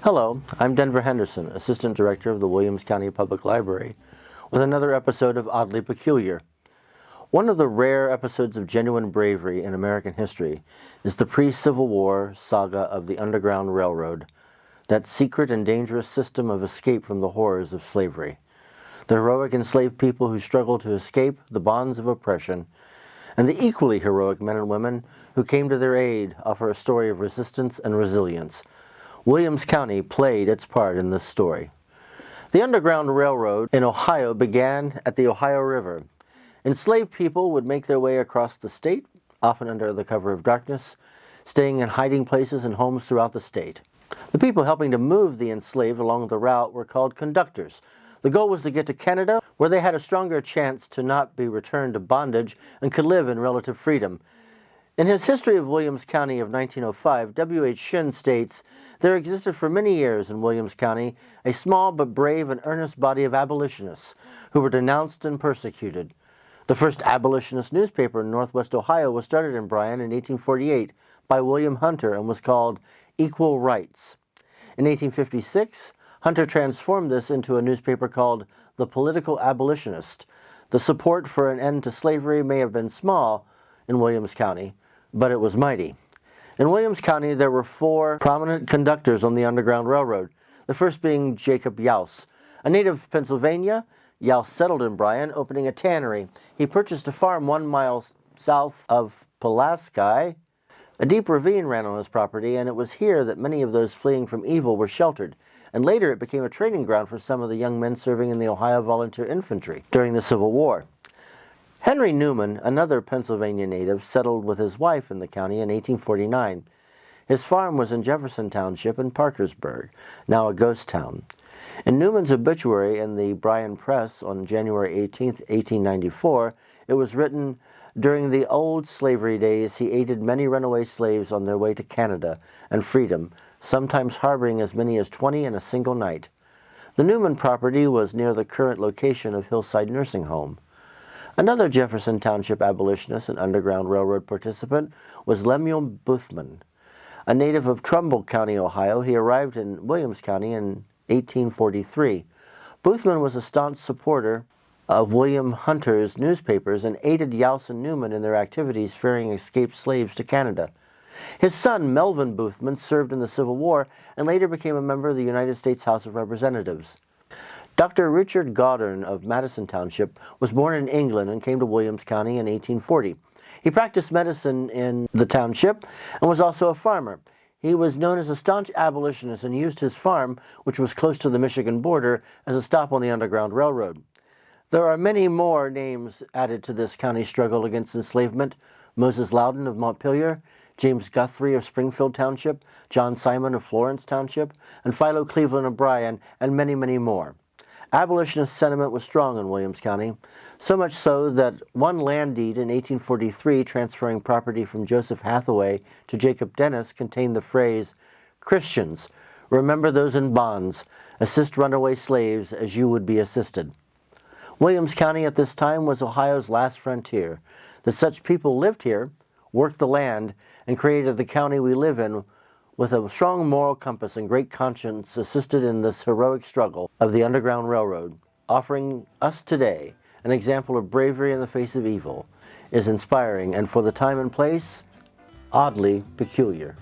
Hello, I'm Denver Henderson, Assistant Director of the Williams County Public Library, with another episode of Oddly Peculiar. One of the rare episodes of genuine bravery in American history is the pre-Civil War saga of the Underground Railroad, that secret and dangerous system of escape from the horrors of slavery. The heroic enslaved people who struggled to escape the bonds of oppression, and the equally heroic men and women who came to their aid offer a story of resistance and resilience. Williams County played its part in this story. The Underground Railroad in Ohio began at the Ohio River. Enslaved people would make their way across the state, often under the cover of darkness, staying in hiding places and homes throughout the state. The people helping to move the enslaved along the route were called conductors. The goal was to get to Canada, where they had a stronger chance to not be returned to bondage and could live in relative freedom. In his History of Williams County of 1905, W.H. Shinn states, "There existed for many years in Williams County a small but brave and earnest body of abolitionists who were denounced and persecuted. The first abolitionist newspaper in Northwest Ohio was started in Bryan in 1848 by William Hunter and was called Equal Rights. In 1856, Hunter transformed this into a newspaper called The Political Abolitionist. The support for an end to slavery may have been small in Williams County, but it was mighty. In Williams County, there were four prominent conductors on the Underground Railroad, the first being Jacob Youse. A native of Pennsylvania, Youse settled in Bryan, opening a tannery. He purchased a farm 1 mile south of Pulaski. A deep ravine ran on his property, and it was here that many of those fleeing from evil were sheltered, and later it became a training ground for some of the young men serving in the Ohio Volunteer Infantry during the Civil War. Henry Newman, another Pennsylvania native, settled with his wife in the county in 1849. His farm was in Jefferson Township in Parkersburg, now a ghost town. In Newman's obituary in the Bryan Press on January 18, 1894, it was written, "During the old slavery days he aided many runaway slaves on their way to Canada and freedom, sometimes harboring as many as 20 in a single night." The Newman property was near the current location of Hillside Nursing Home. Another Jefferson Township abolitionist and Underground Railroad participant was Lemuel Boothman. A native of Trumbull County, Ohio, he arrived in Williams County in 1843. Boothman was a staunch supporter of William Hunter's newspapers and aided Youse and Newman in their activities ferrying escaped slaves to Canada. His son, Melvin Boothman, served in the Civil War and later became a member of the United States House of Representatives. Dr. Richard Gaudern of Madison Township was born in England and came to Williams County in 1840. He practiced medicine in the township and was also a farmer. He was known as a staunch abolitionist and used his farm, which was close to the Michigan border, as a stop on the Underground Railroad. There are many more names added to this county struggle against enslavement: Moses Loudon of Montpelier, James Guthrie of Springfield Township, John Simon of Florence Township, and Philo Cleveland of Bryan, and many, many more. Abolitionist sentiment was strong in Williams County, so much so that one land deed in 1843 transferring property from Joseph Hathaway to Jacob Dennis contained the phrase, "Christians, remember those in bonds, assist runaway slaves as you would be assisted." Williams County at this time was Ohio's last frontier. That such people lived here, worked the land, and created the county we live in with a strong moral compass and great conscience, assisted in this heroic struggle of the Underground Railroad, offering us today an example of bravery in the face of evil, is inspiring and, for the time and place, oddly peculiar.